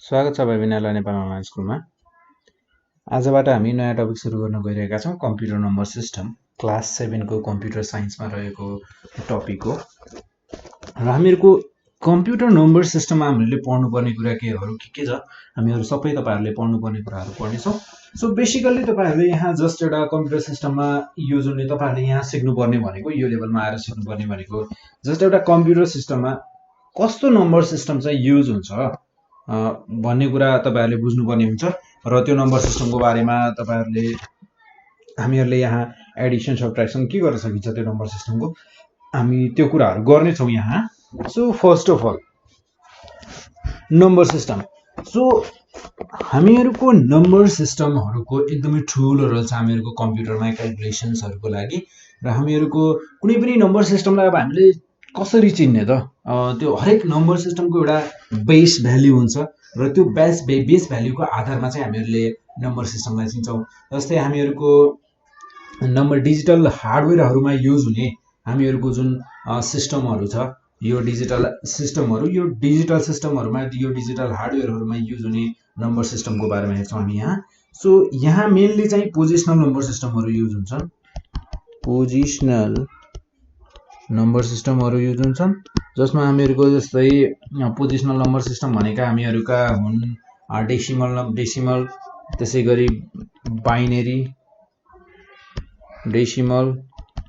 स्वागत छ विनायला नेपाल अनलाइन स्कुलमा। आजबाट हामी नयाँ टपिक सुरु गर्न गइरहेका छौँ। कम्प्युटर नम्बर सिस्टम क्लास 7 को कम्प्युटर साइन्समा रहेको टपिक हो। र हामीहरूको कम्प्युटर नम्बर सिस्टममा हामीले पढ्नुपर्ने कुरा के छ, हामीहरू सबै तपाईहरूले पढ्नुपर्ने कुराहरू पढ्नेछौँ। सो बेसिकल्ली तपाईहरूले यहाँ जस्ट एउटा कम्प्युटर सिस्टममा युज हुने तपाईहरूले यहाँ सिक्नुपर्ने भनेको, यो लेभलमा आएर सिक्नुपर्ने भनेको जस्ट एउटा कम्प्युटर सिस्टममा कस्तो नम्बर सिस्टम चाहिँ युज हुन्छ भन्ने कुरा तपाईहरूले बुझ्नुपर्ने हुन्छ। र त्यो नम्बर सिस्टमको बारेमा हामीहरूले यहाँ एडिसन सबट्र्याक्सन के गर्न सकिन्छ त्यो नम्बर सिस्टमको, हामी त्यो कुराहरू गर्नेछौँ यहाँ। So first of all number system. So हामीहरूको नम्बर सिस्टमहरूको एकदमै ठुलो रोल छ हामीहरूको कम्प्युटरमा क्यालकुलेसन्सहरूको लागि। र हामीहरूको कुनै पनि नम्बर सिस्टमलाई अब हामीले कसरी चिन्ने त, त्यो हरेक नम्बर सिस्टमको एउटा बेस भ्याल्यु हुन्छ र त्यो बेस भ्याल्युको आधारमा चाहिँ हामीहरूले नम्बर सिस्टमलाई चिन्छौँ। जस्तै हामीहरूको नम्बर डिजिटल हार्डवेयरहरूमा युज हुने हामीहरूको जुन सिस्टमहरू छ, यो डिजिटल सिस्टमहरूमा यो डिजिटल हार्डवेयरहरूमा युज हुने नम्बर सिस्टमको बारेमा हेर्छौँ हामी यहाँ। सो यहाँ मेनली चाहिँ पोजिसनल नम्बर सिस्टमहरू युज हुन्छन्। पोजिसनल नम्बर सिस्टमहरू युज हुन्छन् जसमा हामीहरूको जस्तै पोजिसनल नम्बर सिस्टम भनेका हामीहरूका हुन् डेसिमल, त्यसै गरी बाइनेरी, डेसिमल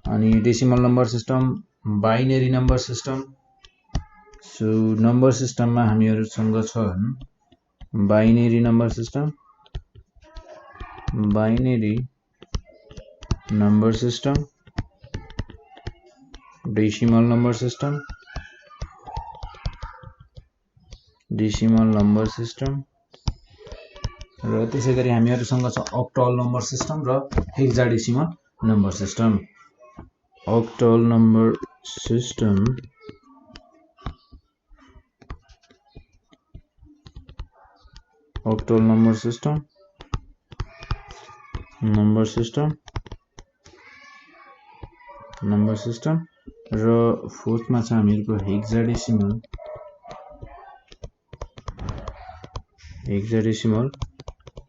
अनि decimal number system, binary number system. So number सिस्टममा हामीहरूसँग छन् binary number system, binary number system, decimal number system, decimal number system र त्यसै गरी हामीहरूसँग छ अक्टल नम्बर सिस्टम र hexadecimal number system. Octal number system, octal number system, number system र फोर्थमा छ हामीहरूको हेक्साडेसिमल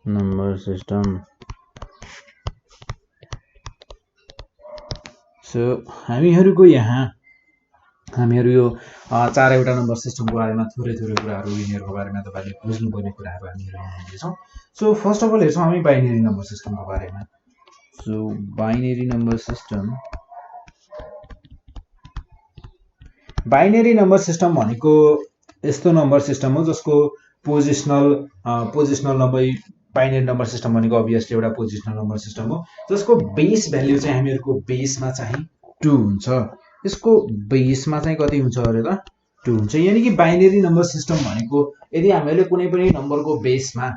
नम्बर सिस्टम। सो हामीहरू यो चारैवटा नम्बर सिस्टमको बारेमा थोरै कुराहरू, यिनीहरूको बारेमा तपाईँले बुझ्नुपर्ने कुराहरू हामीहरू हेर्छौँ। सो फर्स्ट अफ अल हेर्छौँ हामी बाइनेरी नम्बर सिस्टमको बारेमा। सो बाइनेरी नम्बर सिस्टम भनेको यस्तो नम्बर सिस्टम हो जसको positional number, binary number system भनेको अभियसली एउटा पोजिसनल नम्बर सिस्टम हो जसको बेस भ्याल्यु चाहिँ हामीहरूको बेसमा चाहिँ 2 हुन्छ। यसको बेसमा चाहिँ कति हुन्छ अरे त 2 हुन्छ। यानि कि बाइनेरी नम्बर सिस्टम भनेको यदि हामीले कुनै पनि नम्बरको बेसमा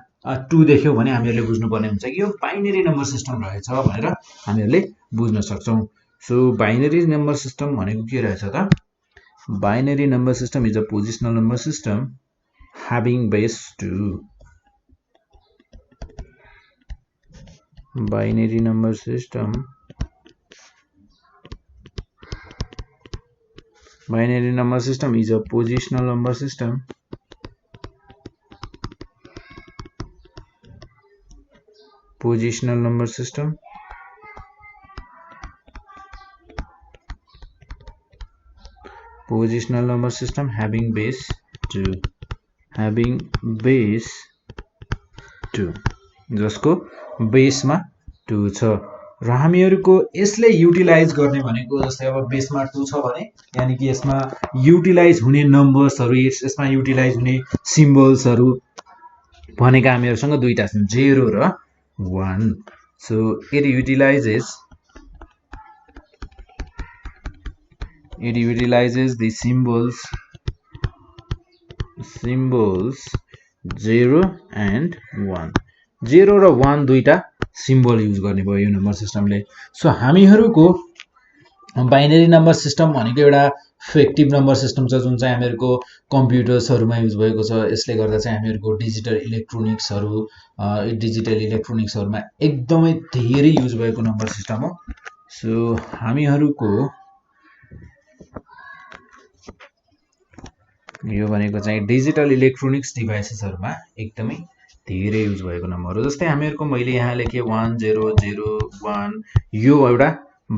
2 देख्यौँ भने हामीहरूले बुझ्नुपर्ने हुन्छ कि यो बाइनेरी नम्बर सिस्टम रहेछ भनेर हामीहरूले बुझ्न सक्छौँ। सो बाइनेरी नम्बर सिस्टम भनेको के रहेछ त? Binary number system is a positional number system having base 2. Binary number system is a positional number system having base 2 जसको बेसमा 2 छ। र हामीहरूको यसले युटिलाइज गर्ने भनेको जस्तै अब बेसमा 2 छ भने यानि कि यसमा युटिलाइज हुने नम्बर्सहरू, यसमा युटिलाइज हुने सिम्बल्सहरू भनेका हामीहरूसँग दुईटा छन्, 0 र 1। So it utilizes the symbols 0 and 1। 0 र 1 दुईटा सिम्बल युज गर्ने भयो यो नम्बर सिस्टमले। सो हामीहरूको बाइनेरी नम्बर सिस्टम भनेको एउटा फेक्टिभ नम्बर सिस्टम छ जुन चाहिँ हामीहरूको कम्प्युटर्सहरूमा युज भएको छ। यसले गर्दा चाहिँ हामीहरूको डिजिटल इलेक्ट्रोनिक्सहरूमा एकदमै धेरै युज भएको नम्बर सिस्टम हो। सो हामीहरूको यो भनेको चाहिँ डिजिटल इलेक्ट्रोनिक्स डिभाइसेसहरुमा एकदमै धेरै युज भएको नम्बर हो। जस्तै हामीहरुको मैले यहाँ लेखे 1001 यो एउटा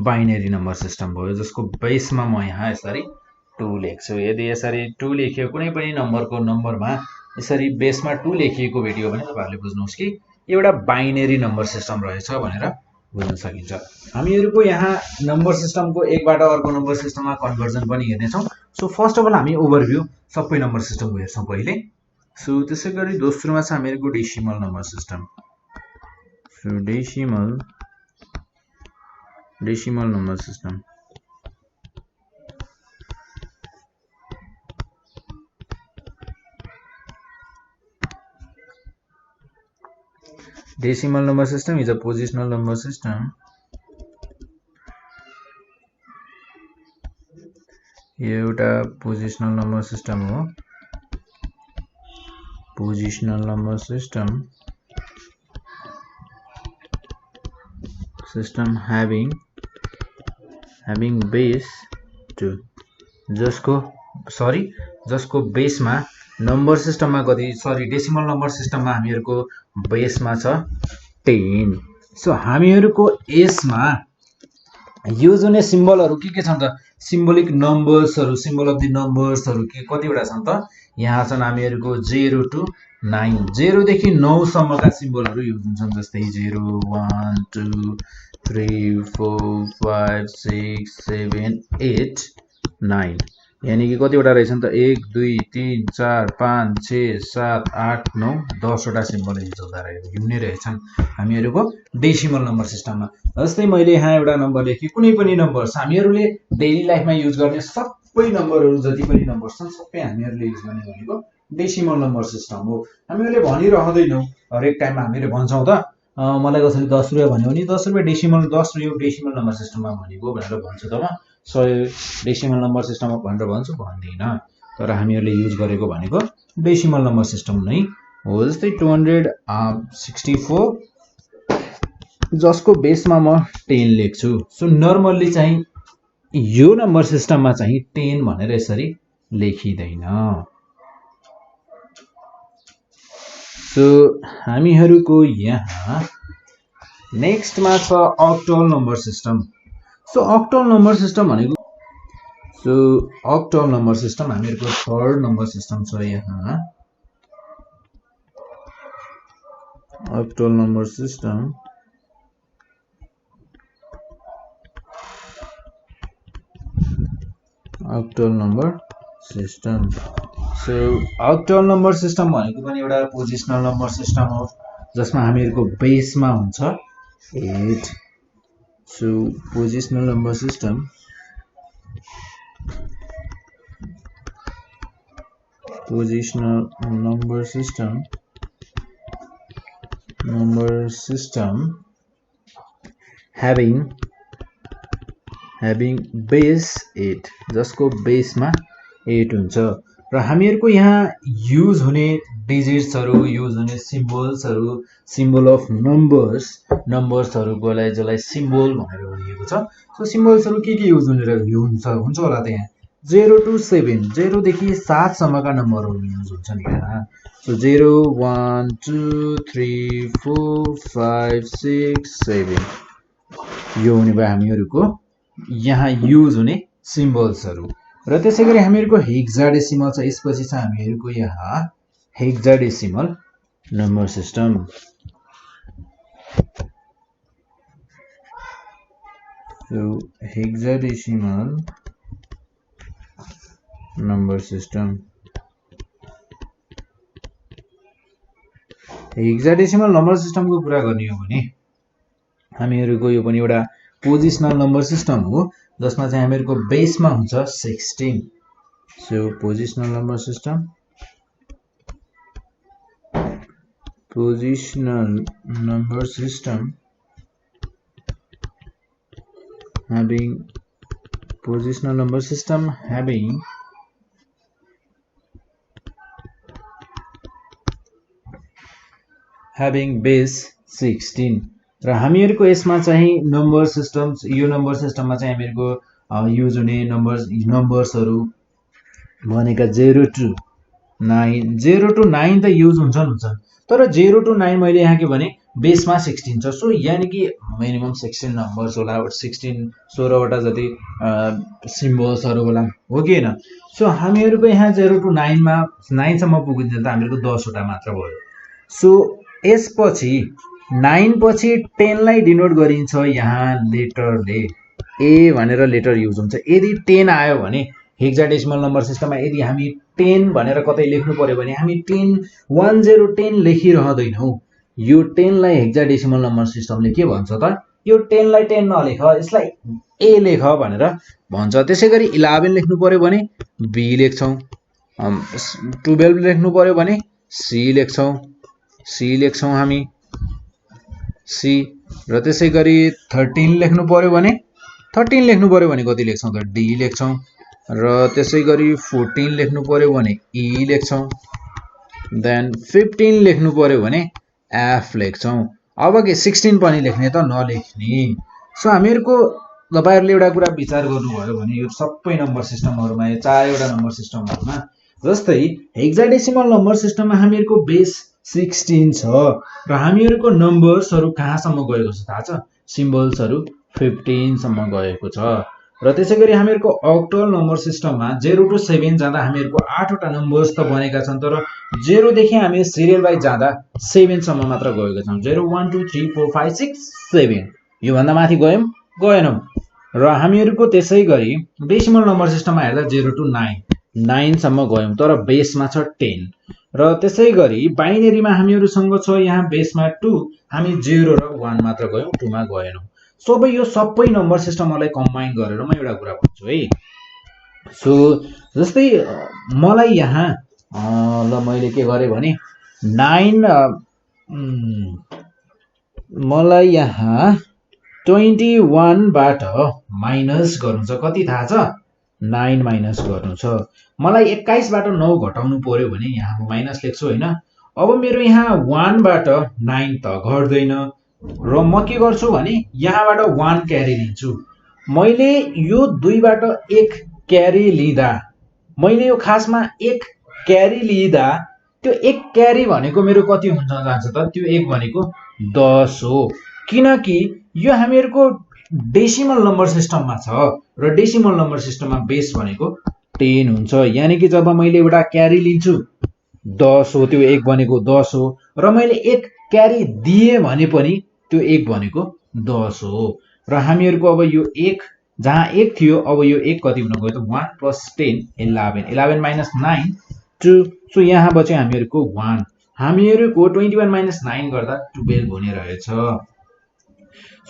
बाइनरी नम्बर सिस्टम भयो जसको बेसमा म यहाँ यसरी 2 लेख्छु। यदि यसरी 2 लेखियो कुनै पनि नम्बरको नम्बरमा यसरी बेसमा 2 लेखिएको भेटियो भने तपाईहरुले बुझ्नुहोस् कि एउटा बाइनरी नम्बर सिस्टम रहेछ भनेर बुझ्न सकिन्छ। हामीहरुको यहाँ नम्बर सिस्टमको एकबाट अर्को नम्बर सिस्टममा कन्भर्जन पनि हेर्ने छौं। सो फर्स्ट अफ अल हामी ओभरभ्यू सबै नम्बर सिस्टमको हेर्छौं पहिले। सो त्यसैगरी दोस्रोमा छ हामीहरुको decimal number system. So decimal number system Decimal number system is a positional number system. एउटा positional number system हो। Positional number system having base 2 जसको बेसमा नम्बर सिस्टममा कति डेसिमल नम्बर सिस्टममा हामीहरुको बेसमा छ 10। सो हामीहरुको यसमा यो जुन सिम्बलहरु के छन् त सिम्बोलिक नम्बर्सहरु सिम्बल अफ द नम्बर्सहरु के कतिवटा छन् त यहाँ छन् हामीहरुको 0 to 9 0 देखि 9 सम्मका सिम्बलहरु युज हुन्छन् जस्तै 0 1 2 3 4 5 6 7 8 9 यानी कि कतिवटा रहेछन् त 1 2 3 4 5 6 7 8 9 10 वटा सिम्बल युज हुने रहेछन् हामीहरुको डेसिमल नम्बर सिस्टममा। जस्तै मैले यहाँ एउटा नम्बर लेखे कुनै पनि नम्बर हामीहरुले डेली लाइफमा युज गर्ने सबै नम्बरहरु जति पनि नम्बर छन् सबै हामीहरुले युज गर्ने भनेको डेसिमल नम्बर सिस्टम हो। हामीहरुले भनिरहदैनौ हरेक टाइममा हामीले भन्छौं त मलाई कसैले 10 रुपैयाँ भन्यो भने 10 रुपैयाँ डेसिमल 10 यो डेसिमल नम्बर सिस्टममा भनेको भनेर भन्छु त म 100 डेसिमल नम्बर सिस्टममा भनेर भन्छु भन्दिन। तर हामीहरुले युज गरेको भनेको डेसिमल नम्बर सिस्टम नै हो। जस्तै 264 जसको बेसमा म 10 लेख्छु। सो नर्मली चाहिँ यो नम्बर सिस्टममा चाहिँ 10 भनेर यसरी लेखिदैन। सो हामीहरुको यहाँ नेक्स्टमा छ octal number system. So octal number system भनेको अक्टल नम्बर सिस्टम हामीहरुको थर्ड नम्बर सिस्टम छ यहाँ octal number system. Octal number system so octal number system भनेको पनि एउटा पोजिसनल नम्बर सिस्टम हो जसमा हामीहरुको बेसमा हुन्छ 8। So positional number system having base 8 जसको बेसमा 8 हुन्छ र हामीहरुको यहाँ युज हुने डिजिट्सहरु युज हुने सिम्बल्सहरु सिम्बल अफ नम्बर्सहरुकोलाई जसलाई सिम्बल भनेर भनिएको छ। सो सिम्बल्सहरु के युज हुन्छ होला त यहाँ 0 to 7 0 देखि 7 सम्मका नम्बरहरु युज हुन्छन् यहाँ। सो 0 1 2 3 4 5 6 7 यो हुने भयो हामीहरुको यहाँ युज हुने सिम्बल्सहरु। र त्यसैगरी हामीहरुको हेक्साडेसिमल छ। यसपछि छ हामीहरुको यहाँ hexadecimal number system. So hexadecimal number system hexadecimal number सिस्टमको कुरा गर्ने हो भने हामीहरुको यो पनि एउटा पोजिसनल नम्बर सिस्टम हो जसमा चाहिँ हामीहरुको बेसमा हुन्छ 16। So positional number system having base 16 र हामीहरुको यसमा चाहिँ नम्बर सिस्टम्स यो नम्बर सिस्टममा चाहिँ हामीहरुको युज हुने नम्बर्सहरु भनेका 0 to 9 त युज हुन्छ तर 0 to 9 मैले यहाँ के भने बेसमा 16 छ सो यानी कि मिनिमम 16 नम्बर्स होला 16 वटा जति सिम्बल्सहरु होला हो कि हैन सो हामीहरुको यहाँ 0 to 9 मा 9 सम्म पुगिन्छ त हामीहरुको 10 वटा मात्र भयो सो यसपछि 9 पछि 10 लाई डिनोट गरिन्छ यहाँ लेटरले ए भनेर लेटर युज हुन्छ यदि 10 आयो भने हेक्साडेसिमल नम्बर सिस्टममा यदि हामी 10 भनेर कतै लेख्नु पर्यो भने हामी 10 लेखिरहदैनौ यो 10 लाई हेक्साडेसिमल नम्बर सिस्टमले के भन्छ त यो 10 लाई 10 नलेख यसलाई ए लेख भनेर भन्छ त्यसैगरी 11 लेख्नु पर्यो भने बी लेख्छौं 12 लेख्नु पर्यो भने सी लेख्छौं हामी सी र त्यसैगरी 13 लेख्नु पर्यो भने कति लेख्छौं त डी लेख्छौं र त्यसैगरी 14 लेख्नु पर्यो भने ई लेख्छौं देन 15 लेख्नु पर्यो भने एफ लेख्छौं अब के 16 पनि लेख्ने त नलेख्ने सो हामीहरुको तपाईहरुले एउटा कुरा विचार गर्नुभयो भने यो सबै नम्बर सिस्टमहरुमा यो चारैवटा नम्बर सिस्टमहरुमा जस्तै हेक्साडेसिमल नम्बर सिस्टममा हामीहरुको बेस 16 छ र हामीहरुको नम्बर्सहरु कहाँसम्म गएको छ थाहा छ सिम्बल्सहरु 15 सम्म गएको छ र त्यसैगरी हामीहरुको अक्टल नम्बर सिस्टममा 0 to 7 जाँदा हामीहरुको 8 वटा नम्बर्स त बनेका छन् तर 0 देखि हामी सिरियल वाइज जाँदा 7 सम्म मात्र गएका छौं 0 1 2 3 4 5 6 7 यो भन्दा माथि गएनौं र हामीहरुको त्यसैगरी डेसिमल नम्बर सिस्टममा हेर्दा 0 to 9 सम्म गयौं तर बेसमा छ 10 र त्यसैगरी बाइनरीमा हामीहरुसँग छ यहाँ बेसमा 2 हामी 0 र 1 मात्र गयौं 2 मा गएनौं यो सबै नम्बर सिस्टमहरुलाई कम्बाइन गरेर म एउटा कुरा भन्छु है सो जस्तै मलाई यहाँ ल मैले के गरे भने मलाई यहाँ 21 बाट माइनस गर्नु छ कति थाहा छ 9 माइनस गर्नु छ मलाई 21 बाट 9 घटाउनु पर्यो भने यहाँ म माइनस लेख्छु हैन अब मेरो यहाँ 1 बाट 9 त घट्दैन र म के गर्छु भने यहाँबाट 1 क्यारी लिन्छु मैले यो 2 बाट 1 क्यारी लिँदा मैले यो खासमा 1 क्यारी लिँदा त्यो 1 क्यारी भनेको मेरो कति हुन्छ जान्छ त त्यो 1 भनेको 10 हो किनकि यो हामीहरुको डेसिमल नम्बर सिस्टममा छ र डेसिमल नम्बर सिस्टममा बेस भनेको 10 हुन्छ यानी कि जब मैले एउटा क्यारी लिन्छु 10 हो त्यो 1 भनेको 10 हो र मैले 1 क्यारी दिए भने पनि त्यो 1 भनेको 10 हो र हामीहरुको अब यो 1 जहाँ 1 थियो अब यो 1 कति हुन गयो त 1 + 10 11 माइनस 9 2 सो यहाँ बच्यो हामीहरुको 1 हामीहरुको 21 माइनस 9 गर्दा 12 हुने रहेछ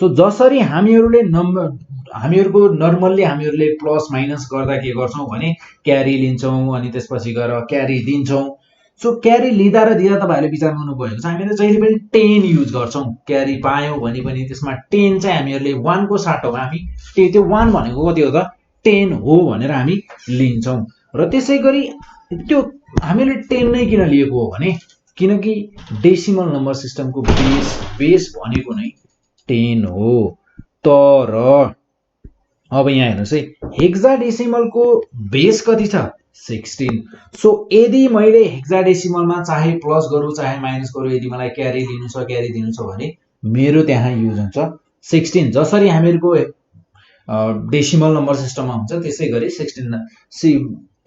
सो जसरी हामीहरुको नर्मल्ली हामीहरुले प्लस माइनस गर्दा के गर्छौं भने क्यारी लिन्छौं अनि त्यसपछि गएर क्यारी दिन्छौं सो क्यारी लिँदा र दिँदा तपाईहरुले विचार गर्नु भएको छ हामीले जहिले पनि 10 युज गर्छौं क्यारी पायौं भने पनि त्यसमा 10 चाहिँ हामीहरुले 1 को साटोमा हामी त्यो 1 भनेको कति हो त 10 हो भनेर हामी लिन्छौं र त्यसैगरी त्यो हामीले 10 नै किन लिएको हो भने किनकि डेसिमल नम्बर सिस्टमको बेस भनेको नै 10 हो तर अब यहाँ हेर्नुस् है हेक्साडेसिमलको बेस कति छ 16 सो यदि मैले हेक्साडेसिमलमा चाहे प्लस गरौँ चाहे माइनस गरौँ यदि मलाई क्यारी लिनु छ क्यारी दिनु छ भने मेरो त्यहाँ युज हुन्छ 16 जसरी हामीहरुको डेसिमल नम्बर सिस्टममा हुन्छ त्यसैगरी 16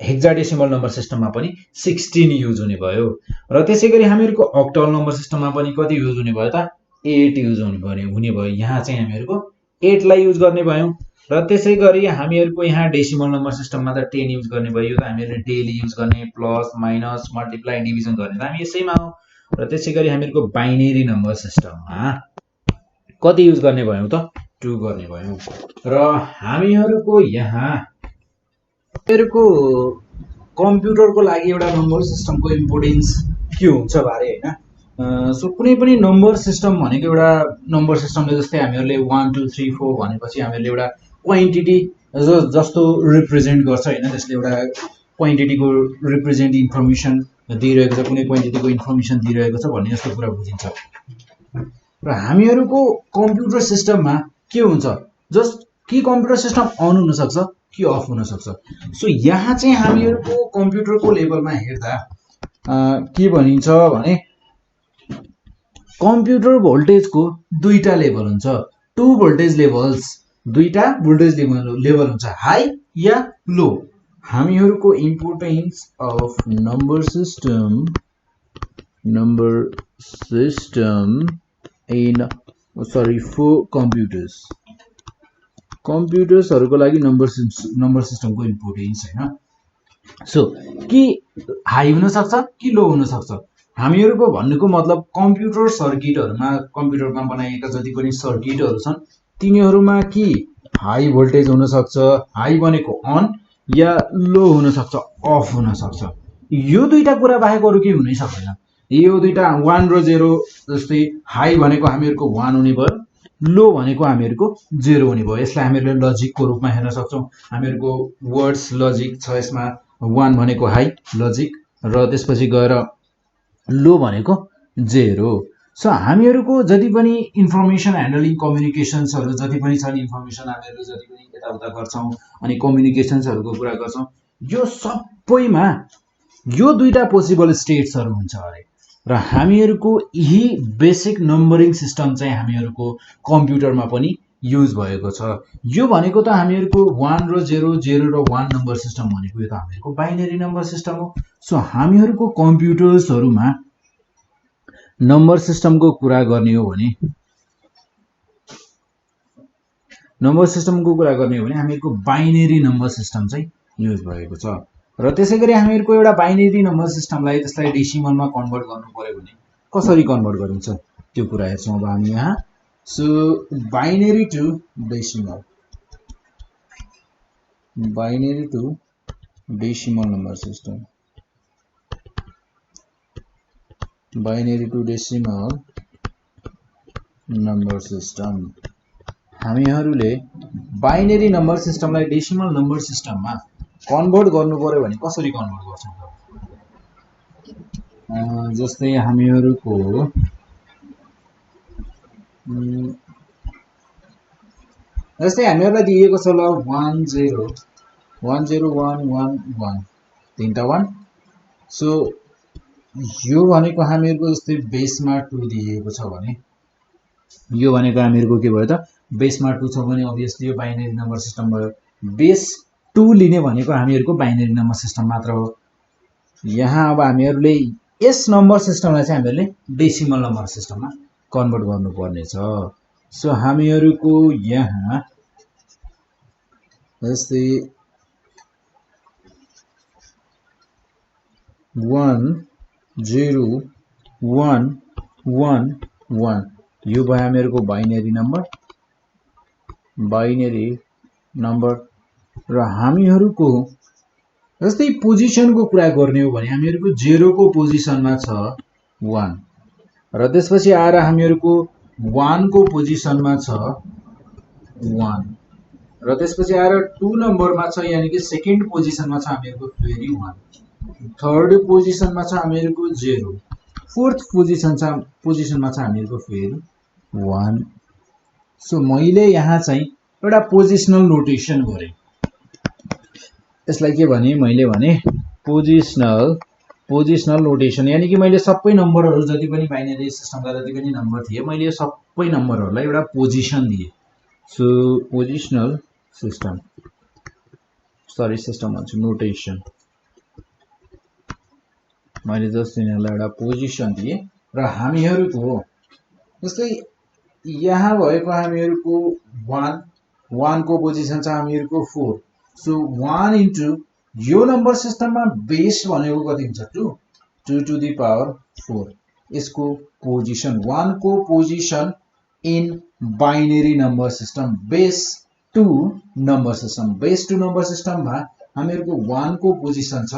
हेक्साडेसिमल नम्बर सिस्टममा पनि 16 युज हुने भयो र त्यसैगरी हामीहरुको अक्टल नम्बर सिस्टममा पनि कति युज हुने भयो त 8 युज हुने भयो यहाँ चाहिँ हामीहरुको 8 लाई युज गर्ने भयौं र त्यसैगरी हामीहरुको यहाँ डेसिमल नम्बर सिस्टममा त 10 युज गर्ने भयो त हामीहरुले डेली युज गर्ने प्लस माइनस मल्टिप्लाई डिभिजन गर्ने त हामी यसैमा हो र त्यसैगरी हामीहरुको बाइनरी नम्बर सिस्टममा कति युज गर्ने भयौं त 2 गर्ने भयौं र हामीहरुको यहाँ हामीहरुको कम्प्युटरको लागि एउटा नम्बर सिस्टमको इम्पोर्टेन्स के हुन्छ बारे हैन सो कुनै पनि नम्बर सिस्टम भनेको एउटा नम्बर सिस्टमले जस्तै हामीहरुले 1 2 3 4 भनेपछि हामीहरुले एउटा क्वान्टिटी जस्तो रिप्रेजेन्ट गर्छ हैन त्यसले एउटा क्वान्टिटीको रिप्रेजेन्ट इन्फर्मेसन दिइरहेको छ कुनै क्वान्टिटीको इन्फर्मेसन दिइरहेको छ भन्ने जस्तो कुरा बुझिन्छ र हामीहरुको कम्प्युटर सिस्टममा के हुन्छ जस्ट कि कम्प्युटर सिस्टम अन हुन सक्छ कि अफ हुन सक्छ। सो यहाँ चाहिँ हामीहरुको कम्प्युटरको लेभलमा हेर्दा के भनिन्छ भने कम्प्युटर भोल्टेजको दुईटा लेभल हुन्छ, टु भोल्टेज लेभल्स, दुईटा भोल्टेज लेभल हुन्छ, हाई या लो। हामीहरुको importance of number system in for कम्प्युटर्सहरुको लागि नम्बर सिस्टमको इम्पोर्टेन्स हैन। सो कि हाई हुन सक्छ कि लो हुन सक्छ। हामीहरुको भन्नुको मतलब कम्प्युटर सर्किटहरुमा, कम्प्युटरमा बनाइएका जति पनि सर्किटहरु छन् तिनीहरुमा कि हाई भोल्टेज हुन सक्छ, हाई भनेको अन, या लो हुन सक्छ, अफ हुन सक्छ। यो दुईटा कुरा बाहेक अरु केही हुनै सक्दैन। यो दुईटा 1 र 0 जस्तै हाई भनेको हामीहरुको 1 हुने भयो, लो भनेको हामीहरुको 0 हुने भयो। यसलाई हामीहरुले लजिकको रूपमा हेर्न सक्छौं। हामीहरुको वर्ड्स लजिक छ, यसमा 1 भनेको हाई लजिक र त्यसपछि गएर लो भनेको 0। सो हामीहरुको जति पनि इन्फर्मेसन ह्यान्डलिङ कम्युनिकेसन्सहरु जति पनि छन्, इन्फर्मेसन हामीहरु जति पनि यताउता गर्छौं अनि कम्युनिकेसन्सहरुको कुरा गर्छौं, यो सबैमा यो दुईटा पोसिबल स्टेट्सहरु हुन्छ अरे। र हामीहरुको यही बेसिक नम्बरिङ सिस्टम चाहिँ हामीहरुको कम्प्युटरमा पनि युज भएको छ। यो भनेको त हामीहरुको 1 र 0, 0 र 1 नम्बर सिस्टम भनेको यो त हामीहरुको बाइनरी नम्बर सिस्टम हो। सो हामीहरुको कम्प्युटर्सहरुमा नम्बर सिस्टमको कुरा गर्ने हो भने हामीहरुको बाइनरी नम्बर सिस्टम चाहिँ युज भएको छ। र त्यसैगरी हामीहरुको एउटा बाइनरी नम्बर सिस्टमलाई त्यसलाई डेसिमलमा कन्भर्ट गर्नु पर्यो भने कसरी कन्भर्ट गरिन्छ त्यो कुरा हेर्छौं अब हामी यहाँ। So binary to decimal number system, binary to decimal number system. हामीहरुले बाइनरी नम्बर सिस्टमलाई डेसिमल नम्बर सिस्टममा कन्भर्ट गर्नु पर्यो भने कसरी कन्भर्ट गर्छौं? जस्तै हामीहरुको हामीहरुलाई दिएको छ ल 1 0 1 0 1 1 1 तीनटा 1। सो यो भनेको हामीहरुको जस्तै बेसमा 2 दिएको छ भने यो भनेको हामीहरुको के भयो त बेसमा 2 छ भने अभियसली यो बाइनरी नम्बर सिस्टम भयो। बेस 2 लिने भनेको हामीहरुको बाइनरी नम्बर सिस्टम मात्र हो। यहाँ अब हामीहरुले यस नम्बर सिस्टमलाई चाहिँ हामीहरुले डेसिमल नम्बर सिस्टममा कन्भर्ट गर्नुपर्ने छ। सो हामीहरुको यहाँ जस्तै 1 0 1 1 1 यो भयो हामीहरुको बाइनरी नम्बर। र हामीहरुको जस्तै पोजिसनको कुरा गर्ने हो भने हामीहरुको 0 को पोजिसनमा छ 1 र त्यसपछि आएर हामीहरुको 1 को पोजिसनमा छ 1 र त्यसपछि आएर 2 नम्बरमा छ, यानी कि सेकेन्ड पोजिसनमा छ हामीहरुको फेरि 1, थर्ड पोजिसनमा छ हामीहरुको 0, फोर्थ पोजिसनमा छ हामीहरुको फेरि 1। सो मैले यहाँ चाहिँ एउटा पोजिसनल नोटेसन गरे। यसलाई के भने मैले भने पोजिसनल नोटेसन, यानी कि मैले सबै नम्बरहरु जति पनि बाइनरी सिस्टमका जति पनि नम्बर थिए मैले यो सबै नम्बरहरुलाई एउटा पोजिसन दिए। सो पोजिसनल सिस्टम भन्छु नोटेसन, मैले जस्ट यिनीहरुलाई एउटा पोजिसन दिए। र हामीहरुको जस्तै यहाँ भएको हामीहरुको 1 को पोजिसन छ हामीहरुको 4। सो 1 इन्टु यो नम्बर सिस्टममा बेस भनेको कति हुन्छ 2 टु द पावर 4। यसको पोजिसन 1 को position in binary number system base 2 number सिस्टममा हामीहरुको 1 को पोजिसन छ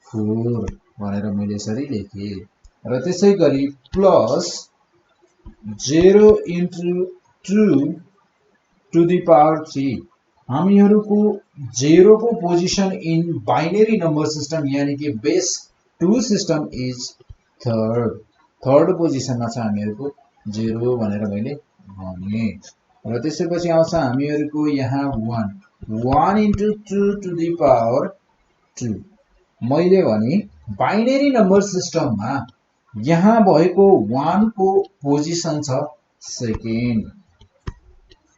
4 भनेर मैले यसरी लेखे। र त्यसैगरी plus 0 into 2 to the power 3 हामीहरुको 0 को position in binary number system यानी कि बेस 2 सिस्टम इज थर्ड पोजिसनमा छ हामीहरुको 0 भनेर मैले भने। र त्यसैपछि आउँछ हामीहरुको यहाँ 1 1 into 2 to the power 2 मैले भने बाइनरी नम्बर सिस्टममा यहाँ भएको 1 को पोजिसन छ second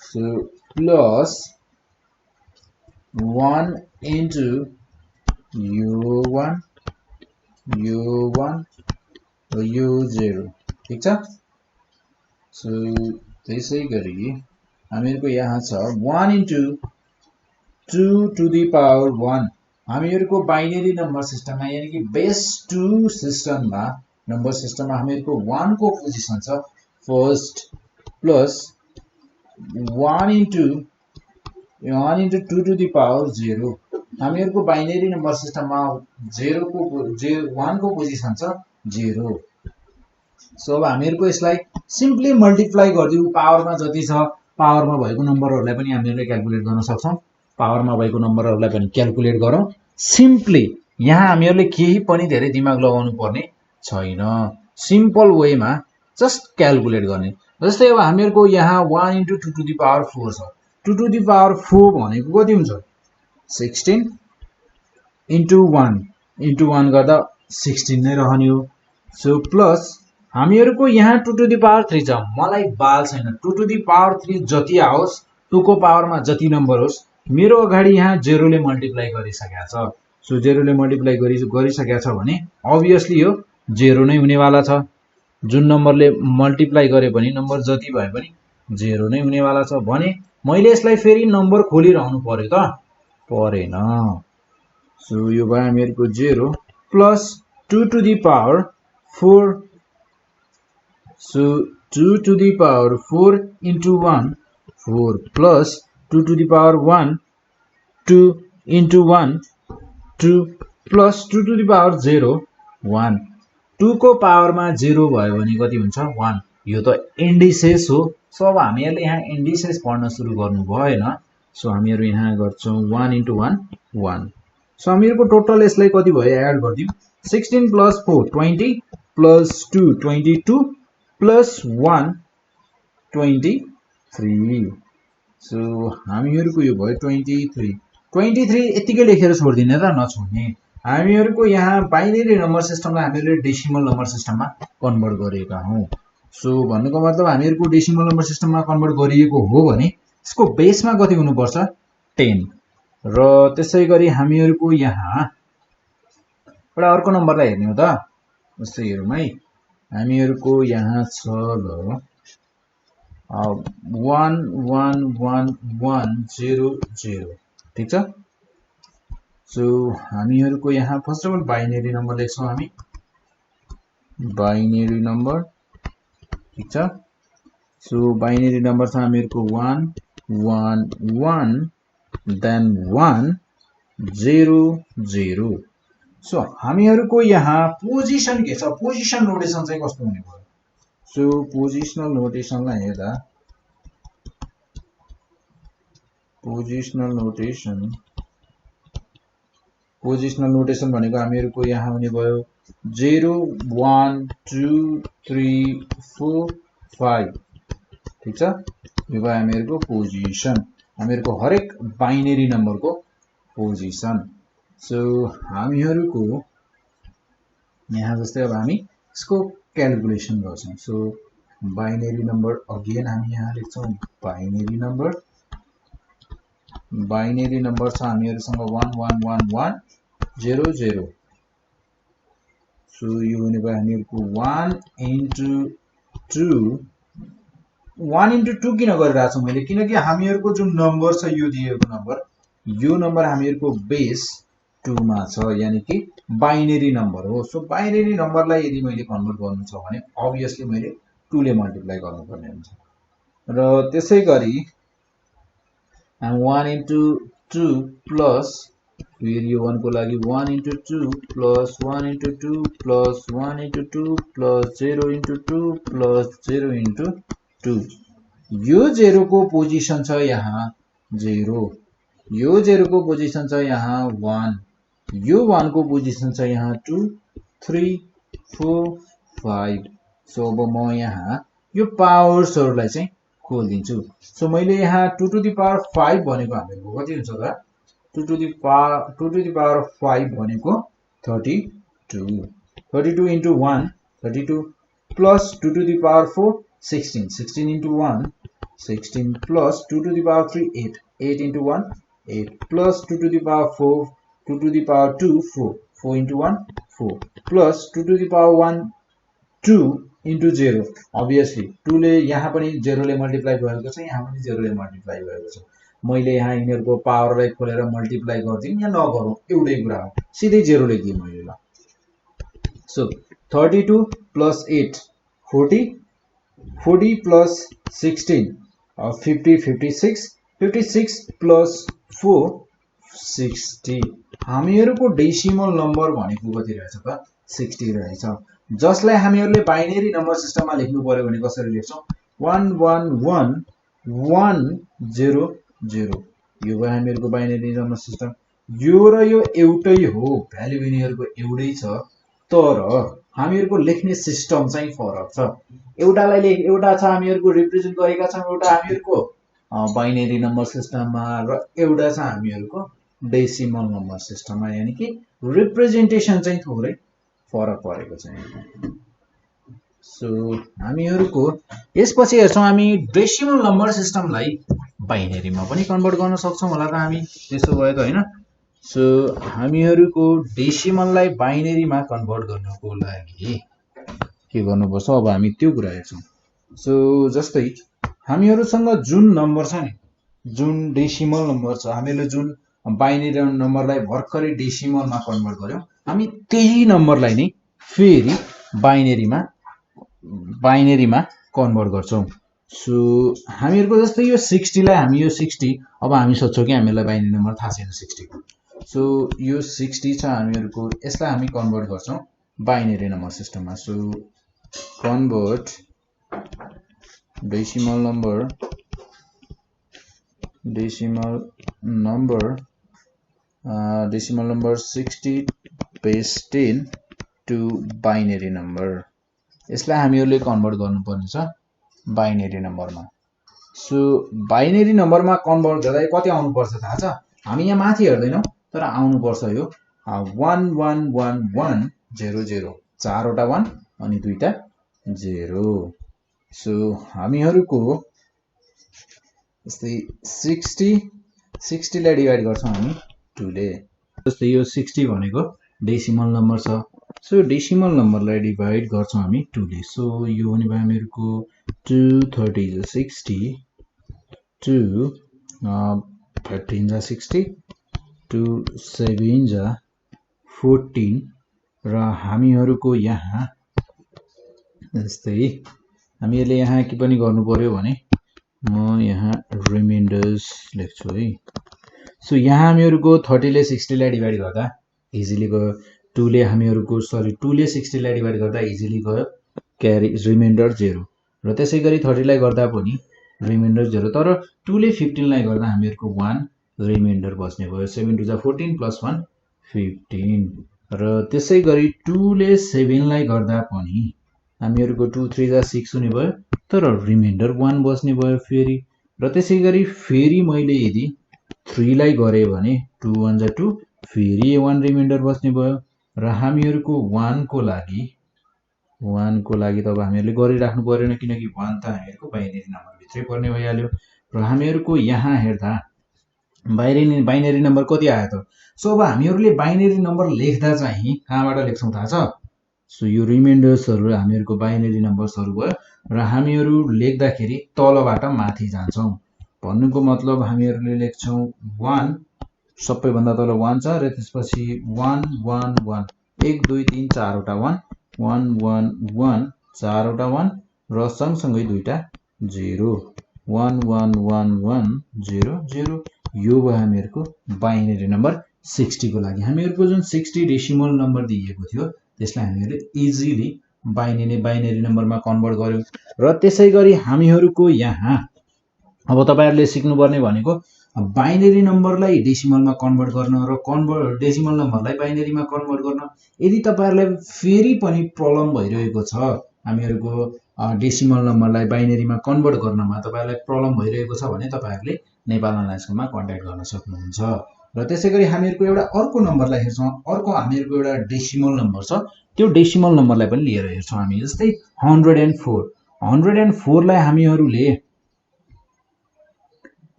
so plus 1 into u1 u0 ठीक छ सो त्यसै गरी हामीहरुको यहाँ छ 1 into 2 to the power 1 हामीहरुको बाइनरी नम्बर सिस्टममा यानी कि बेस 2 सिस्टममा नम्बर सिस्टममा हामीहरुको 1 को पोजिसन छ first plus 1 into 2 to the power 0 हामीहरुको बाइनरी नम्बर सिस्टममा 1 को पोजिसन छ 0 सो अब हामीहरुको यसलाई सिम्पली मल्टिप्लाई गर्दियौ पावरमा जति छ पावरमा भएको नम्बरहरुलाई पनि हामीले क्याल्कुलेट गर्न सक्छौं पावरमा भएको नम्बरहरुलाई पनि क्याल्कुलेट गरौं सिम्पली यहाँ हामीहरुले केही पनि धेरै दिमाग लगाउनु पर्ने छैन सिम्पल वेमा जस्ट क्याल्कुलेट गर्ने जस्तै अब हामीहरुको यहाँ 1 into 2 to the power 4 छ 2 to the power 4 भनेको कति हुन्छ 16 into 1 गर्दा 16 नै रहने हो सो प्लस हामीहरुको यहाँ 2 to the power 3 छ मलाई बाल छैन 2 to the power 3 जति आओस् 2 को पावरमा जति नम्बर होस् मेरो अगाडि यहाँ 0 ले मल्टिप्लाई गरिसकेको छ सो 0 ले मल्टिप्लाई गरिसकेको छ भने obviously यो 0 नै हुनेवाला छ जुन नम्बरले मल्टिप्लाई गरे पनि नम्बर जति भए पनि 0 नै हुनेवाला छ भने मैले यसलाई फेरि नम्बर खोलिरहनु पर्यो त परेन सो यो भयो हामीहरुको 0 plus 2 to the power 4 so 2 to the power 4 into 1 4 plus 2 to the power 1 2 into 1 2 plus 2 to the power 0 1 2 को पावरमा 0 भयो भने कति हुन्छ 1 यो त इन्डिसेस हो सो अब हामीहरुले यहाँ इन्डिसेस पढ्न सुरु गर्नु भएन सो हामीहरु यहाँ गर्छौं 1 into 1 1 सो हामीहरुको टोटल यसलाई कति भयो add गर्दियौ 16 plus 4 20 plus 2 22 plus 1 23 so हामीहरुको यो भयो 23 यतिकै लेखेर छोड्दिने त नछोड्ने हामीहरुको यहाँ बाइनरी नम्बर सिस्टमलाई हामीले डेसिमल नम्बर सिस्टममा कन्भर्ट गरेका हौं सो भन्नुको मतलब हामीहरुको डेसिमल नम्बर सिस्टममा कन्भर्ट गरिएको हो भने यसको बेसमा कति हुनु पर्छ 10 र त्यसैगरी हामीहरुको यहाँ एउटा अर्को नम्बरलाई हेर्ने हो त जस्तै हेरौँ है हामीहरुको यहाँ छ ल 11110 ठीक छ सो हामीहरुको यहाँ first of all binary number लेख्छौं हामी बाइनरी नम्बर ठीक छ सो बाइनरी नम्बर छ हामीहरुको 111 then 100 सो हामीहरुको यहाँ पोजिसन के छ पोजिसन नोटेसन चाहिँ कस्तो हुने भयो सो पोजिसनल नोटेसनलाई हेर्दा पोजिसनल नोटेसन भनेको हामीहरुको यहाँ हुने भयो 0 1 2 3 4 5 ठीक छ यो भयो हामीहरुको पोजिसन हामीहरुको हरेक बाइनरी नम्बरको पोजिसन सो हामीहरुको यहाँ जस्तै अब हामी यसको क्याल्कुलेसन गर्छौं सो बाइनरी नम्बर अगेन हामी यहाँ लेख्छौं बाइनरी नम्बर छ हामीहरुसँग 11110 सो यो हुने भयो हामीहरुको 1 into 2 किन गरिरहेको छु मैले किनकि हामीहरुको जुन नम्बर छ यो दिएको यो नम्बर हामीहरुको बेस 2 मा छ यानी कि बाइनरी नम्बर हो सो बाइनरी नम्बरलाई यदि मैले कन्भर्ट गर्नु छ भने obviously मैले 2 ले मल्टिप्लाई गर्नुपर्ने हुन्छ र त्यसैगरी 1 into 2 plus फेरि यो 1 को लागि 1 into 2 plus 1 into 2 plus 1 into 2 plus 0 into 2 plus 0 into 2 यो 0 को पोजिसन छ यहाँ 0 यो 0 को पोजिसन छ यहाँ 1 यो 1 को पोजिसन छ यहाँ 2 3 4 5 सो अब म यहाँ यो पावर्सहरुलाई चाहिँ खोलिदिन्छु। सो मैले यहाँ 2 to the power 5 भनेको हामीहरुको कति हुन्छ त 2 to the power 5 भनेको 32 32 into 1 32 plus 2 to the power 4 16 16 into 1 16 plus 2 to the power 3 8 8 into 1 8 plus 2 to the power 4 2 to the power 2 4 4 into 1 4 plus 2 to the power 1 2 into 0 obviously 2 ले यहाँ पनि 0 ले multiply भएको छ यहाँ पनि 0 ले मल्टिप्लाई भएको छ मैले यहाँ यिनीहरुको पावरलाई खोलेर मल्टिप्लाई गर्दिन या नगरौं एउटै कुरा हो सिधै 0 लेखिदिए मैले ल so 32 plus 8 40 40 plus 16 50 56 56 plus 4 60 हामीहरुको decimal number भनेको कति रहेछ त 60 रहेछ जसलाई हामीहरुले बाइनरी नम्बर सिस्टममा लेख्नु पर्यो भने कसरी लेख्छौं 111 100 यो भयो हामीहरुको बाइनरी नम्बर सिस्टम यो र यो एउटै हो भ्यालु यिनीहरुको एउटै छ तर हामीहरुको लेख्ने सिस्टम चाहिँ फरक छ एउटालाई एउटा छ हामीहरुको रिप्रेजेन्ट गरेका छौं एउटा हामीहरुको बाइनरी नम्बर सिस्टममा र एउटा छ हामीहरुको डेसिमल नम्बर सिस्टममा यानी कि रिप्रेजेन्टेसन चाहिँ थोरै फरक परेको छ सो हामीहरुको यसपछि हेर्छौं हामी डेसिमल नम्बर सिस्टमलाई बाइनरीमा पनि कन्भर्ट गर्न सक्छौं होला त हामी त्यसो भए त हैन सो हामीहरुको डेसिमललाई बाइनरीमा कन्भर्ट गर्नको लागि के गर्नुपर्छ अब हामी त्यो कुरा हेर्छौं सो जस्तै हामीहरुसँग जुन नम्बर छ नि जुन डेसिमल नम्बर छ हामीले जुन बाइनरी नम्बरलाई भर्खरै डेसिमलमा कन्भर्ट गर्यौं हामी त्यही नम्बरलाई नै फेरि बाइनरीमा कन्भर्ट गर्छौं सो हामीहरुको जस्तै यो 60 लाई हामी यो 60 अब हामी सोच्छौं कि हामीलाई बाइनरी नम्बर थाहा छैन 60 को सो यो 60 छ हामीहरुको यसलाई हामी कन्भर्ट गर्छौं बाइनरी नम्बर सिस्टममा so convert decimal number 60 base 10 to binary number यसलाई हामीहरुले कन्भर्ट गर्नुपर्ने छ बाइनरी नम्बरमा सो बाइनरी नम्बरमा कन्भर्ट गर्दा कति आउनु पर्छ थाहा छ हामी यहाँ माथि हेर्दैनौ तर आउनु पर्छ यो 111100 चारवटा 1 अनि दुईटा 0 सो हामीहरुको जस्तै 60 लाई डिवाइड गर्छौं हामी 2 ले जस्तै यो 60 भनेको डेसिमल नम्बर छ सो डेसिमल नम्बरलाई डिवाइड गर्छौं हामी 2 ले सो यो भने भयो हामीहरुको 230 60 2 13 60 2 7 14 र हामीहरुको यहाँ जस्तै हामीहरुले यहाँ के पनि गर्नु पर्यो भने म यहाँ रिमाइन्डर्स लेख्छु है सो यहाँ हामीहरुको 30 ले 60 लाई डिवाइड गर्दा इजिली गयो 2 ले हामीहरुको 2 ले 60 लाई डिवाइड गर्दा इजिली गयो क्यारी रिमाइन्डर 0 र त्यसैगरी 30 लाई गर्दा पनि रिमाइन्डर 0 तर 2 ले 15 लाई गर्दा हामीहरुको 1 रिमाइन्डर बच्ने भयो 7 2 14 + 1 15 र त्यसैगरी 2 ले 7 लाई गर्दा पनि हामीहरुको 2 3 6 हुने भयो तर रिमाइन्डर 1 बच्ने भयो फेरि र त्यसैगरी फेरि मैले यदि 3 लाई गरे भने 2 1 2 फेरि 1 रिमाइन्डर बच्ने भयो र हामीहरुको 1 को लागि तब हामीहरुले गरिराख्नु पर्दैन किनकि 1 त हामीहरुको बाइनरी नम्बर भित्रै पर्ने भइहाल्यो र हामीहरुको यहाँ हेर्दा बाइनरी नम्बर कति आयो त सो अब हामीहरुले बाइनरी नम्बर लेख्दा चाहिँ कहाँबाट लेख्छौं थाहा छ सो यो रिमाइन्डर्सहरु हामीहरुको बाइनरी नम्बर्सहरु भयो र हामीहरु लेख्दाखेरि तलबाट माथि जान्छौं भन्नुको मतलब हामीहरुले लेख्छौं 1 सबैभन्दा तल 1 छ र त्यसपछि 1 1 1 1 2 3 4वटा 1 1 1 1 4वटा 1 र सँगसँगै दुईटा 0 1 1 1 1 0 0 यो भयो हामीहरुको बाइनरी नम्बर 60 को लागि हामीहरुको जुन 60 डेसिमल नम्बर दिएको थियो त्यसलाई हामीहरुले इजिली बाइनरी नम्बरमा कन्भर्ट गर्यौं र त्यसैगरी हामीहरुको यहाँ अब तपाईहरुले सिक्नुपर्ने भनेको बाइनरी नम्बरलाई डेसिमलमा कन्भर्ट गर्न र डेसिमल नम्बरलाई बाइनरीमा कन्भर्ट गर्न यदि तपाईहरुलाई फेरि पनि प्रब्लम भइरहेको छ हामीहरुको डेसिमल नम्बरलाई बाइनेरीमा कन्भर्ट गर्नमा तपाईहरुलाई प्रब्लम भइरहेको छ भने तपाईहरुले नेपाल अनलाइन्सकोमा कन्ट्याक्ट गर्न सक्नुहुन्छ। र त्यसैगरी हामीहरुको एउटा अर्को नम्बरलाई हेर्छौं। अर्को हामीहरुको एउटा डेसिमल नम्बर छ, त्यो डेसिमल नम्बरलाई पनि लिएर हेर्छौं हामी। जस्तै 104 104 लाई हामीहरुले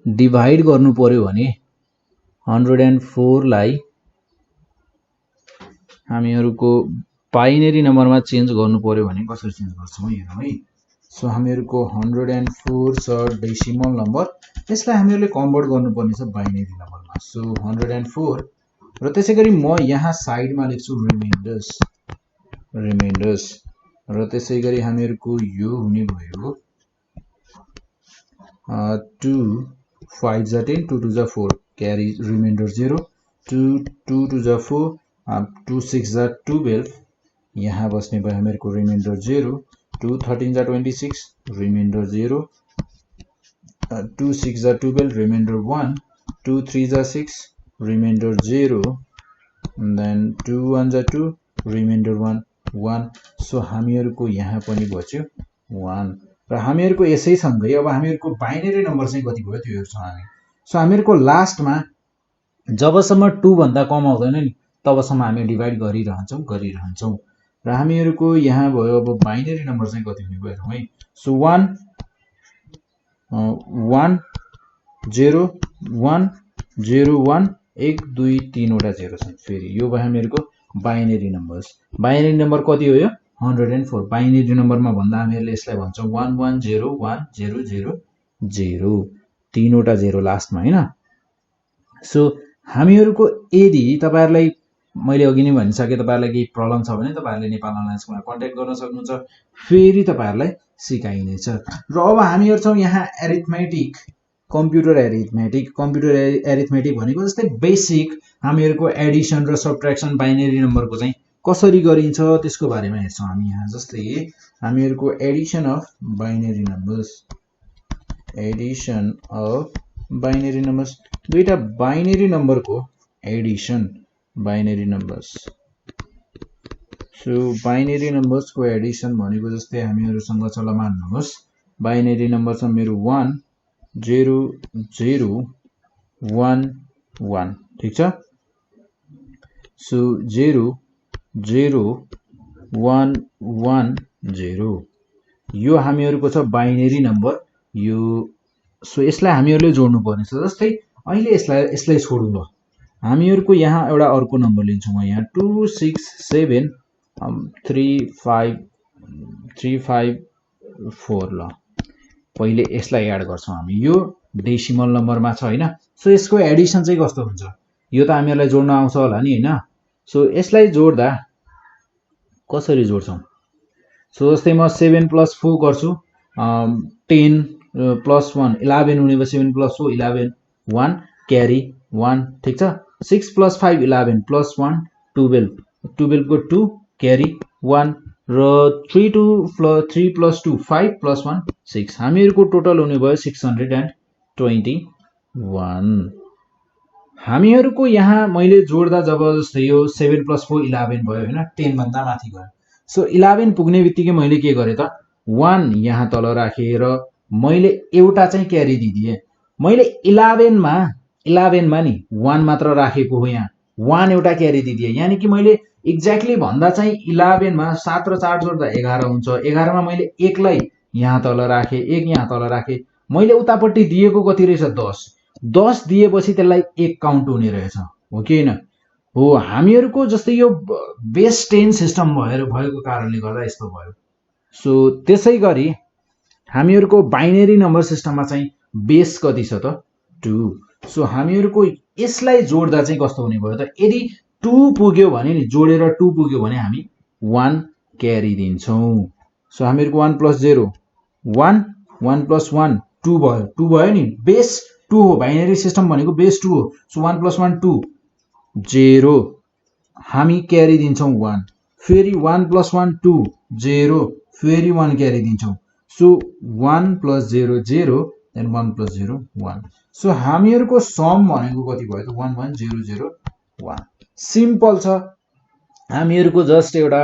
डिभाइड गर्नु पर्यो भने 104 लाई हामीहरुको बाइनेरी नम्बरमा चेन्ज गर्नु पर्यो भने कसरी चेन्ज गर्छौं हेरौं है। सो हामीहरुको 104 छ डेसिमल नम्बर, यसलाई हामीहरुले कन्भर्ट गर्नुपर्ने छ बाइनेरी नम्बरमा। सो 104 र त्यसैगरी म यहाँ साइडमा लेख्छु रिमाइन्डर्स र त्यसैगरी हामीहरुको यो हुने भयो 2 5 जा 10 2 2 जा 4 क्यारी रिमाइन्डर 0 2 2 2 जा 4 2 6 जा 12 यहाँ बस्ने भयो हामीहरुको रिमाइन्डर 0 2 13 जा 26 रिमाइन्डर 0 2 6 जा 12 रिमाइन्डर 1 2 3 जा 6 रिमाइन्डर 0 देन 2 1 जा 2 रिमाइन्डर 1 1। सो हामीहरुको यहाँ पनि बच्यो 1 र हामीहरुको यसै सँगै अब हामीहरुको बाइनेरी नम्बर चाहिँ कति भयो त्यो हेर्छौं हामी। सो हामीहरुको लास्टमा जबसम्म 2 भन्दा कम आउँदैन नि तबसम्म हामी डिभाइड गरिरहन्छौं र हामीहरुको यहाँ भयो अब बाइनेरी नम्बर चाहिँ कति हुने भयो हेरौं है। सो 1 1 0 1 0 1 1 2 3 वटा 0 छन्। फेरि यो भयो हामीहरुको बाइनेरी नम्बर्स। बाइनेरी नम्बर कति हो यो 104। बाइनेरी नम्बरमा भन्दा हामीहरुले यसलाई भन्छौं 1 1 0 1 0 0 0 3 वटा 0 लास्टमा हैन। सो हामीहरुको यदि तपाईहरुलाई मैले अघि नै भनिसके तपाईहरुलाई केही प्रब्लम छ भने तपाईहरुले नेपाल अनलाइन्समा कन्ट्याक्ट गर्न सक्नुहुन्छ, फेरि तपाईहरुलाई सिकाइनेछ। र अब हामी हेर्छौं यहाँ एरिथमेटिक कम्प्युटर एरिथमेटिक भनेको जस्तै बेसिक हामीहरुको एडिसन र सबट्र्याक्सन बाइनेरी नम्बरको चाहिँ कसरी गरिन्छ त्यसको बारेमा हेर्छौं हामी यहाँ। जस्तै हामीहरुको एडिसन अफ बाइनेरी नम्बर्स दुईटा बाइनेरी नम्बरको addition binary numbers. So binary नम्बर्सको एडिसन भनेको जस्तै हामीहरुसँग चल मान्नुहोस् बाइनेरी नम्बर छ मेरो 1 0 0 1 1 ठीक छ। सो 0 0 1 1 0 यो हामीहरुको छ बाइनेरी नम्बर यो। सो यसलाई हामीहरुले जोड्नु पर्ने छ। जस्तै अहिले यसलाई छोडौं ल, हामीहरुको यहाँ एउटा अर्को नम्बर लिन्छु म यहाँ 2 6 7 3 5 4 ल। पहिले यसलाई एड गर्छौं हामी, यो डेसिमल नम्बरमा छ हैन। सो यसको एडिसन चाहिँ कस्तो हुन्छ यो त हामीहरुलाई जोड्न आउँछ होला नि हैन। सो यसलाई जोड्दा कसरी जोड्छौं? सो जस्तै म 7 + 4 गर्छु 10 + 1 11 हुने भयो 7 + 4 11 1 क्यारी 1 ठीक छ। 6 + 5 11 + 1 12 12 को 2 क्यारी 1 र 3 + 2 5 + 1 6 हामीहरुको टोटल हुने भयो 621। हामीहरुको यहाँ मैले जोड्दा जब जस्तै यो 7 + 4 11 भयो हैन 10 भन्दा माथि गयो। सो 11 पुग्ने बित्तिकै मैले के गरे त 1 यहाँ तल राखे र मैले एउटा चाहिँ क्यारी दिदिए। मैले 11 मा नि 1 मात्र राखेको हो, यहाँ 1 एउटा क्यारी दिदिए। यानी कि मैले एक्ज्याक्टली भन्दा चाहिँ 11 मा 7 र 4 जोड्दा 11 हुन्छ। 11 मा मैले 1 लाई यहाँ तल राखे 1 यहाँ तल राखे। मैले उतापट्टि दिएको कति रहेछ 10 दिएपछि त्यसलाई 1 काउन्ट हुने रहेछ हो कि हैन। हो हामीहरुको जस्तै यो बेस 10 सिस्टम भएको कारणले गर्दा यस्तो भयो। सो त्यसैगरी हामीहरुको बाइनेरी नम्बर सिस्टममा चाहिँ बेस कति छ त 2। सो हामीहरुको यसलाई जोड्दा चाहिँ कस्तो हुने भयो त यदि 2 पुग्यो भने नि जोडेर 2 पुग्यो भने हामी 1 क्यारी दिन्छौं। सो हामीहरुको 1 + 0 1 1 + 1 2 भयो नि बेस 2 हो। बाइनेरी सिस्टम भनेको बेस 2 हो। सो 1 + 1 2 0 हामी क्यारी दिन्छौं 1। फेरि 1 + 1 2 0 फेरि 1 क्यारी दिन्छौं। So 1 + 0 0 then 1 + 0 1। सो हामीहरुको सम भनेको कति भयो त 1 1 0 0 1। सिम्पल छ हामीहरूको जस्ट एउटा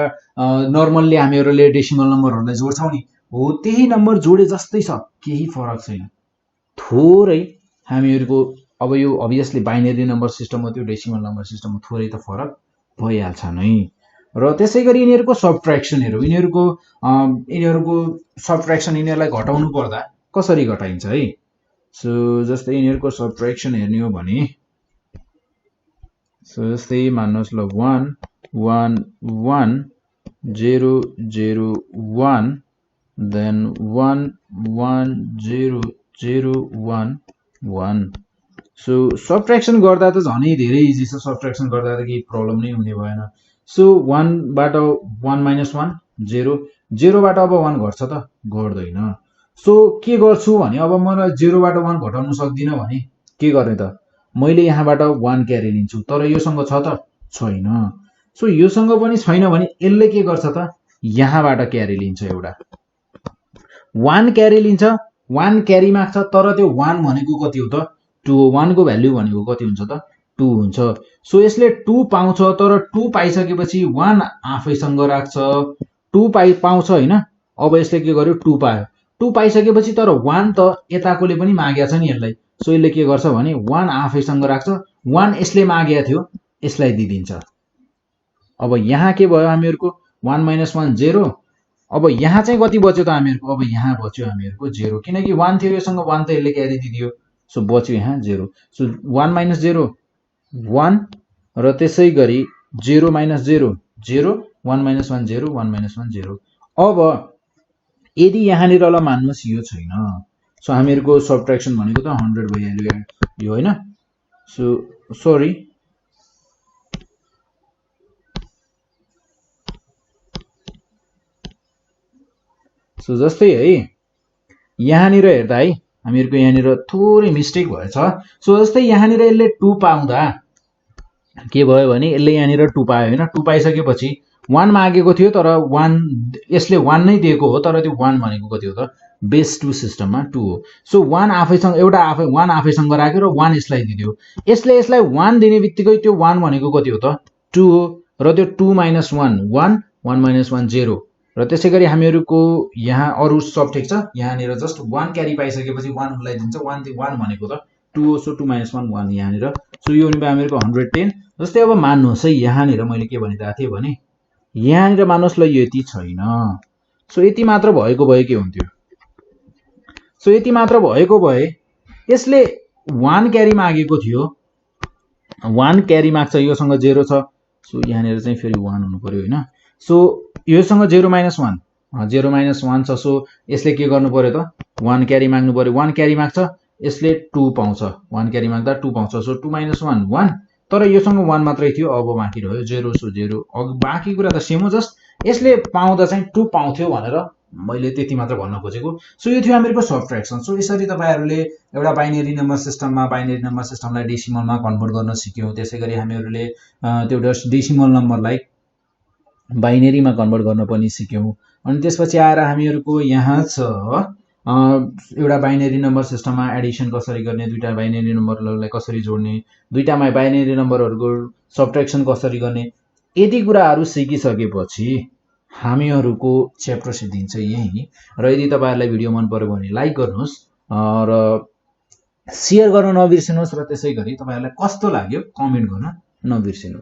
नर्मल्ली हामीहरूले डेसिमल नम्बरहरूलाई जोड्छौँ नि, हो त्यही नम्बर जोडे जस्तै छ, केही फरक छैन। थोरै हामीहरूको अब यो अभियसली बाइनेरी नम्बर सिस्टम हो, त्यो डेसिमल नम्बर सिस्टम हो, थोरै त फरक भइहाल्छ नै। र त्यसै गरी यिनीहरूको सब्ट्र्याक्सनहरू, यिनीहरूको सब्ट्र्याक्सन, यिनीहरूलाई घटाउनु पर्दा कसरी घटाइन्छ है। सो जस्तै यिनीहरूको सब्ट्र्याक्सन हेर्ने हो भने, सो जस्तै मान्नुहोस् ल 1 1 1 0 0 1 देन 1 1 0 0 1 1। सो सब्ट्र्याक्सन गर्दा त झनै धेरै इजी छ, सब्ट्र्याक्सन गर्दा त केही प्रब्लम नै हुने भएन। सो 1 बाट 1 माइनस 1 0, 0 बाट अब 1 घट्छ त घट्दैन। सो के गर्छु भने अब मलाई 0 बाट 1 घटाउन सक्दिनँ भने के गर्ने त, मैले यहाँबाट 1 क्यारी लिन्छु, तर योसँग छ त छैन। सो योसँग पनि छैन भने यसले के गर्छ त, यहाँबाट क्यारी लिन्छ, एउटा 1 क्यारी लिन्छ, 1 क्यारी माग्छ, तर त्यो 1 भनेको कति हो त 2 हो, 1 को भ्याल्यु भनेको कति हुन्छ त 2 हुन्छ। सो यसले 2 पाउँछ, तर 2 पाइसकेपछि 1 आफैसँग राख्छ, 2 पाउँछ होइन। अब यसले के गर्यो 2 पायो, 2 पाइसकेपछि तर 1 त यताकोले पनि मागेको छ नि यसलाई। सो यसले के गर्छ भने 1 आफैसँग राख्छ, 1 यसले मागेको थियो यसलाई दिइदिन्छ। अब यहाँ के भयो हामीहरूको 1 माइनस 1 0। अब यहाँ चाहिँ कति बच्यो त हामीहरूको, अब यहाँ बच्यो हामीहरूको 0, किनकि 1 थियो योसँग, 1 त यसले क्यारी दिदियो। सो बच्यो यहाँ 0। सो 1 माइनस 0 1, र त्यसै गरी 0 माइनस 0 0, 1 माइनस 1 0, 1 माइनस 1 0। अब यदि यहाँनिर ल मान्नुहोस् यो छैन, सो हामीहरूको सब्ट्र्याक्सन भनेको त 100 भइहाल्यो यो होइन। सो सरी, सो जस्तै है यहाँनिर हेर्दा है हामीहरूको यहाँनिर थोरै मिस्टेक भएछ। सो जस्तै यहाँनिर यसले 2 पाउँदा के भयो भने यसले यहाँनिर 2 पायो होइन, 2 पाइसकेपछि 1 मागेको थियो, तर 1 यसले 1 नै दिएको हो, तर त्यो 1 भनेको कति हो त बेस 2 सिस्टममा 2 हो। सो 1 आफैसँग 1 आफैसँग राख्यो र 1 यसलाई दिदियो, यसले यसलाई 1 दिने बित्तिकै त्यो 1 भनेको कति हो त 2 हो, र त्यो 2 माइनस 1 1, 1 माइनस 1 0। र त्यसै गरी हामीहरूको यहाँ अरू सब ठिक छ, यहाँनिर जस्ट 1 क्यारी पाइसकेपछि 1 उसलाई दिन्छ, 1 भनेको त 2 हो। सो 2 माइनस 1 1 यहाँनिर। सो यो भयो हामीहरूको 110। जस्तै अब मान्नुहोस् है यहाँनिर मैले के भनिरहेको थिएँ भने, यहाँनिर मान्नुहोस् ल यति छैन। सो यति मात्र भएको भए के हुन्थ्यो, सो यति मात्र भएको भए यसले 1 क्यारी मागेको थियो, 1 क्यारी माग्छ, योसँग 0 छ। सो यहाँनिर चाहिँ फेरि 1 हुनु पर्यो होइन। सो योसँग 0 माइनस 1 0 माइनस 1 छ। सो यसले के गर्नु पर्यो त 1 क्यारी माग्नु पर्यो, 1 क्यारी माग्छ, यसले 2 पाउँछ, 1 क्यारी माग्दा 2 पाउँछ। सो 2 माइनस 1 1, तर योसँग 1 मात्रै थियो, अब बाँकी रह्यो 0। सो 0, बाँकी कुरा त सेम हो, जस्ट यसले पाउँदा चाहिँ 2 पाउँथ्यो भनेर मैले त्यति मात्र भन्न खोजेको। सो यो थियो हामीहरूको सब्ट्र्याक्सन। सो यसरी तपाईँहरूले एउटा बाइनेरी नम्बर सिस्टमलाई डेसिमलमा कन्भर्ट गर्न सिक्यौँ। त्यसै गरी हामीहरूले त्यो डेसिमल नम्बरलाई बाइनेरीमा कन्भर्ट गर्न पनि सिक्यौँ। अनि त्यसपछि आएर हामीहरूको यहाँ छ एउटा बाइनेरी नम्बर सिस्टममा एडिसन कसरी गर्ने, दुईटा बाइनेरी नम्बरहरूलाई कसरी जोड्ने, दुईटामा बाइनेरी नम्बरहरूको सब्ट्र्याक्सन कसरी गर्ने। यति कुराहरू सिकिसकेपछि हामीहरूको च्याप्टर सिद्धिन्छ यही। र यदि तपाईँहरूलाई भिडियो मन पर्यो भने लाइक गर्नुहोस् र सेयर गर्न नबिर्सिनुहोस्, र त्यसै गरी तपाईँहरूलाई कस्तो लाग्यो कमेन्ट गर्न नबिर्सिनुहोस्।